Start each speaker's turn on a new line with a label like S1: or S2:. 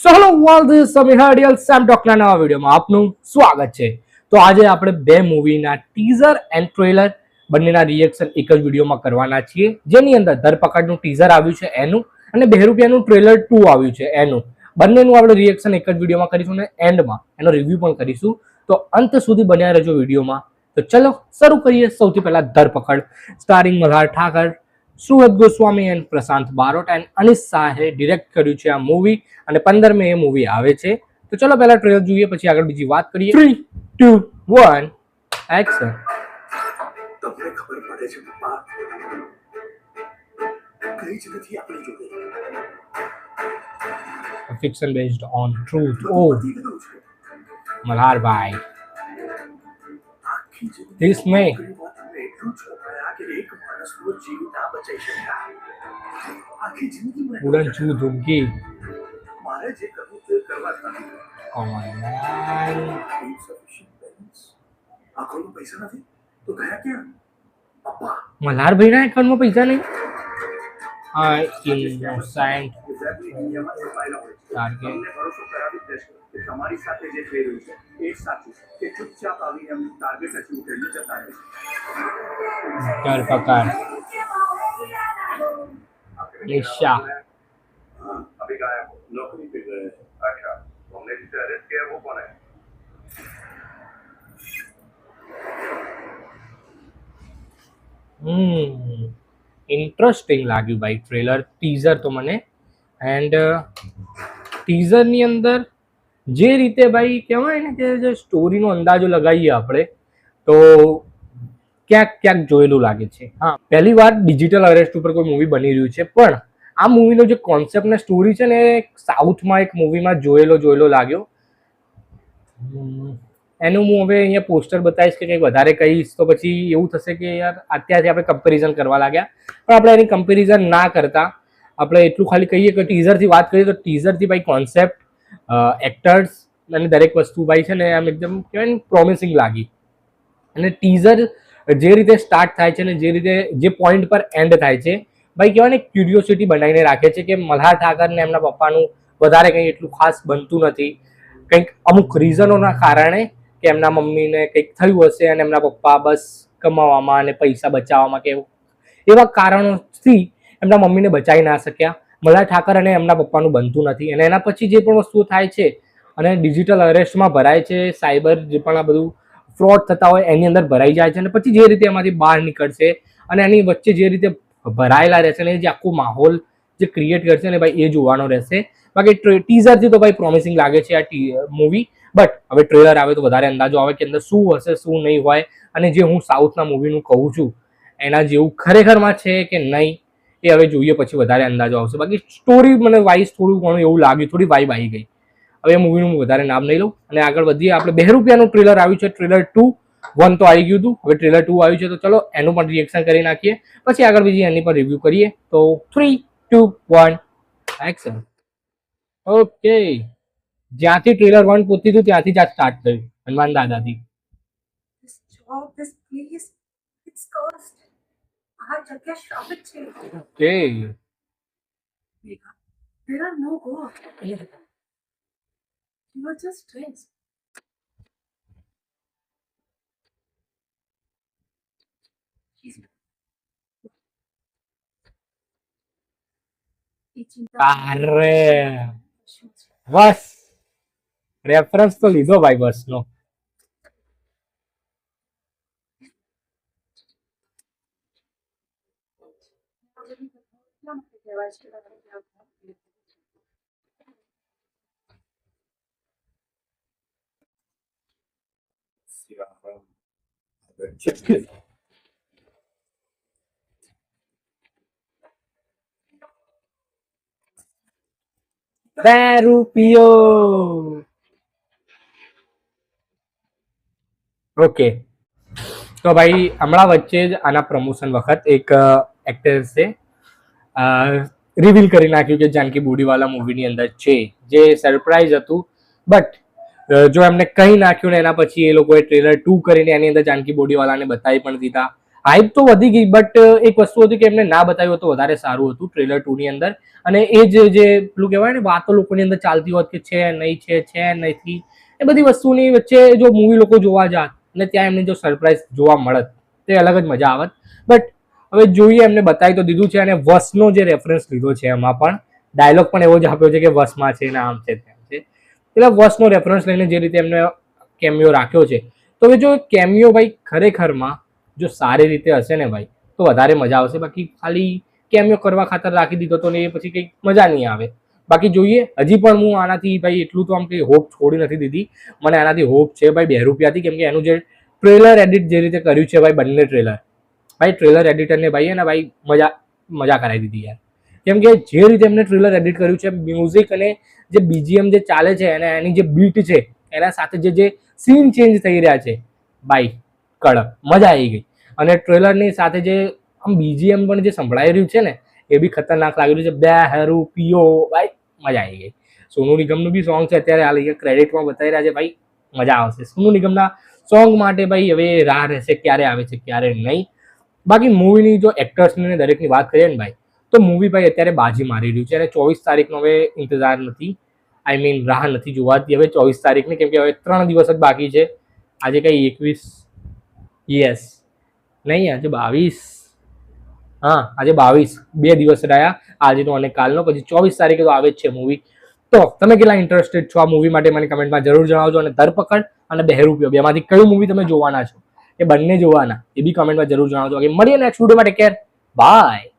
S1: So hello world, this is Sameer Hadiyal Sam ટોકના નવા વિડીયોમાં આપનું સ્વાગત છે. તો આજે આપણે બે મૂવીના ટીઝર એન્ડ ટ્રેલર બંનેના રિએક્શન એક જ વિડીયોમાં કરવાના છીએ, જેની અંદર ધરપકડનું ટીઝર આવ્યું છે એનું અને બહેરૂપિયાનું ટ્રેલર 2 આવ્યું છે એનું. બંનેનું આપણે રિએક્શન એક જ વિડીયોમાં કરીશું અને એન્ડમાં એનો રિવ્યૂ પણ કરીશું. તો અંત સુધી બન્યા રહેજો વિડીયોમાં. તો ચલો શરૂ કરીએ. સૌથી પહેલા Dharpakad starring Malhar Thakar, Suhad Goswami and Prashant Barot and Anish શાહે ડિરેક્ટ કર્યું છે આ મૂવી અને 15 મે એ મૂવી આવે છે. તો ચલો પહેલા ટ્રેલર જોઈએ, પછી આગળ બીજી વાત કરીએ. 3, 2, 1 એક્શન.
S2: તમને ખબર પડે છે પપ્પા, કઈ જ નથી આપણી જોડે.
S1: Fiction based on truth. ઓ મલ્હારભાઈ, This May. ઉડન છું ધૂમકી.
S2: મારે જે કરવું તે કરવા નથી. આખોનો પૈસા નથી તો ગયા ક્યાં પપ્પા?
S1: મલ્હારભાઈ ના એકાઉન્ટમાં પૈસા નહીં. Innocent target.
S2: તમારી સાથે જે થઈ રહ્યું છે એ સાચું કે ચૂપચાપ આવીને એમનું ટાર્ગેટ અચીવ કરીને જતા રહે છે.
S1: ધરપકડ निशा.
S2: अभी गायब हो, नौकरी पे गए. अच्छा, तुमने जिसे अरेस्ट किया वो कौन है?
S1: ઇન્ટરેસ્ટિંગ લાગ્યું ભાઈ ટ્રેલર. ટીઝર તો મને એન્ડ ટીઝરની અંદર જે રીતે ભાઈ કહેવાય ને કે જે સ્ટોરીનો અંદાજો લગાવીએ આપણે તો ક્યાંક ક્યાંક જોયેલું લાગે છે. હા, પહેલી વાર ડિજિટલ અરેસ્ટ ઉપર કોઈ મૂવી બની રહ્યું છે, પણ આ મૂવીનો જે કોન્સેપ્ટ ને સ્ટોરી છે ને સાઉથમાં એક મૂવીમાં જોયેલો લાગ્યો. એનું હું હવે અહીંયા પોસ્ટર બતાવીશ કે કંઈક વધારે કહીશ તો પછી એવું થશે કે યાર અત્યારથી આપણે કમ્પેરિઝન કરવા લાગ્યા, પણ આપણે એની કમ્પેરિઝન ના કરતા આપણે એટલું ખાલી કહીએ કે ટીઝરથી વાત કરીએ તો ટીઝરથી ભાઈ કોન્સેપ્ટ, એક્ટર્સ અને દરેક વસ્તુ ભાઈ છે ને આમ એકદમ કહેવાય ને પ્રોમિસિંગ લાગી. અને ટીઝર જે રીતે સ્ટાર્ટ થાય છે ને જે રીતે જે પોઈન્ટ પર એન્ડ થાય છે ભાઈ કહેવાય ને ક્યુરિયોસિટી બનાવીને રાખે છે કે મલ્હાર ઠાકર ને એમના પપ્પાનું વધારે કંઈ એટલું ખાસ બનતું નથી. કંઈક અમુક રીઝનોના કારણે કે એમના મમ્મીને કંઈક થયું હશે અને એમના પપ્પા બસ કમાવામાં અને પૈસા બચાવવામાં કે એવા કારણોથી એમના મમ્મીને બચાવી ના શક્યા. મલ્હાર ઠાકર અને એમના પપ્પાનું બનતું નથી અને એના પછી જે પણ વસ્તુઓ થાય છે અને ડિજિટલ અરેસ્ટમાં ભરાય છે, સાયબર જે પણ આ બધું ફ્રોડ થતા હોય એની અંદર ભરાઈ જાય છે અને પછી જે રીતે એમાંથી બહાર નીકળશે અને એની વચ્ચે જે રીતે ભરાયેલા રહેશે ને જે આખો માહોલ જે ક્રિએટ કરશે ને ભાઈ એ જોવાનો રહેશે. બાકી ટીઝરથી તો ભાઈ પ્રોમિસિંગ લાગે છે આ મૂવી, બટ હવે ટ્રેલર આવે તો વધારે અંદાજો આવે કે અંદર શું હશે શું નહીં હોય અને જે હું સાઉથના મૂવીનું કહું છું એના જેવું ખરેખરમાં છે કે નહીં એ હવે જોઈએ પછી વધારે અંદાજો આવશે. બાકી સ્ટોરી મને વાઇઝ થોડું ઘણું એવું લાગ્યું, થોડી વાઇબ આવી ગઈ. હવે મૂવીનું વધારે નામ નહીં લઉં અને આગળ વધીએ. આપણે બહેરૂપિયાનું ટ્રેલર આવ્યું છે, ટ્રેલર 2. 1 તો આવી ગયું હતું, હવે ટ્રેલર 2 આવ્યું છે તો ચલો એનું પણ રિએક્શન કરી નાખીએ, પછી આગળ બીજી એની પર રિવ્યૂ કરીએ. તો 3, 2, 1 એક્શન. ઓકે, જ્યાંથી ટ્રેલર 1 પૂછતી હતું ત્યાંથી જ આ સ્ટાર્ટ થયું Hanuman દાદાથી.
S3: This job, this place, it's cursed. આ જગ્યા શ્રાપિત છે.
S1: Okay,
S3: There are no gods. You are just twins.
S1: અરે બસ રેફરન્સ તો લીધો ભાઈ બસનો. રૂપિયો. ઓકે, તો ભાઈ હમણાં વચ્ચે જ આના પ્રમોશન વખત એક એક્ટર્સે રિવીલ કરી નાખ્યું કે જાનકી બુડીવાલા મૂવીની અંદર છે, જે સરપ્રાઈઝ હતું. બટ જો એમને કહી નાખ્યું ને એના પછી એ લોકોએ ટ્રેલર 2 કરીને એની અંદર જાનકી બોડીવાલાને બતાવી પણ દીધા. હાઈપ તો વધી ગઈ, બટ એક વસ્તુ હતી કે એમને ના બતાવ્યું તો વધારે સારું હતું ટ્રેલર 2 ની અંદર. અને એ જે પેલું કહેવાય ને વાતો લોકોની અંદર ચાલતી હોત કે છે નહીં છે નથી, એ બધી વસ્તુની વચ્ચે જો મૂવી લોકો જોવા જાત અને ત્યાં એમને જો સરપ્રાઈઝ જોવા મળત તે અલગ જ મજા આવત. બટ હવે જોઈએ, એમને બતાવી તો દીધું છે. અને વસનો જે રેફરન્સ લીધો છે એમાં પણ ડાયલોગ પણ એવો જ આપ્યો છે કે વસમાં છે ને આમ છે તેમ છે, એટલે વસનો રેફરન્સ લઈને જે રીતે એમને કેમિયો રાખ્યો છે. તો હવે જો કેમિયો ભાઈ ખરેખરમાં જો સારી રીતે હશે ને ભાઈ તો વધારે મજા આવશે. બાકી ખાલી કેમિયો કરવા ખાતર રાખી દીધો તો ને એ પછી કંઈક મજા નહીં આવે. બાકી જોઈએ, હજી પણ હું આનાથી ભાઈ એટલું તો આમ કંઈ હોપ છોડી નથી દીધી. મને આનાથી હોપ છે ભાઈ 2 રૂપિયાથી, કેમ કે એનું જે ટ્રેલર એડિટ જે રીતે કર્યું છે ભાઈ, બંને ટ્રેલર ભાઈ, ટ્રેલર એડિટરને ભાઈ એને ભાઈ મજા કરાવી દીધી યાર. કેમ કે જે રીતે એમને ટ્રેલર એડિટ કર્યું છે, મ્યુઝિક અને જે બીજીએમ જે ચાલે છે અને એની જે બીટ છે એના સાથે જે સીન ચેન્જ થઈ રહ્યા છે ભાઈ, કડક મજા આવી ગઈ. અને ટ્રેલરની સાથે જે આમ બીજીએમ પણ જે સંભળાઈ રહ્યું છે ને એ બી ખતરનાક લાગી રહ્યું છે. 2 રૂપિયો ભાઈ, મજા આવી ગઈ. સોનુ નિગમનું બી સોંગ છે અત્યારે હાલ ક્રેડિટમાં બતાવી રહ્યા છે ભાઈ, મજા આવશે. સોનુ નિગમના સોંગ માટે ભાઈ હવે રાહ રહેશે ક્યારે આવે છે ક્યારે નહીં. બાકી મૂવીની જો એક્ટર્સની દરેકની વાત કરીએ ને ભાઈ, તો મૂવી ભાઈ અત્યારે બાજી મારી રહ્યું છે. અને 24 તારીખનો હવે ઇંતજાર નથી, આઈ મીન રાહ નથી જોવાતી હવે 24 તારીખની, કેમ કે હવે 3 દિવસ જ બાકી છે. આજે કઈ 21, યસ નહીં, આજે 22, હા આજે 22, 2 દિવસ રહ્યા આજનો અને કાલનો. પછી 24 તારીખે તો આવે જ છે મૂવી. તો તમે કેટલા ઇન્ટરેસ્ટેડ છો આ મૂવી માટે મને કમેન્ટમાં જરૂર જણાવજો. અને ધરપકડ અને 2 રૂપિયો બેમાંથી કયું મૂવી તમે જોવાના છો, એ બંને જોવાના એ બી કમેન્ટમાં જરૂર જણાવજો. મળીએ નેક્સ્ટ વિડીયોમાં. Take care, by.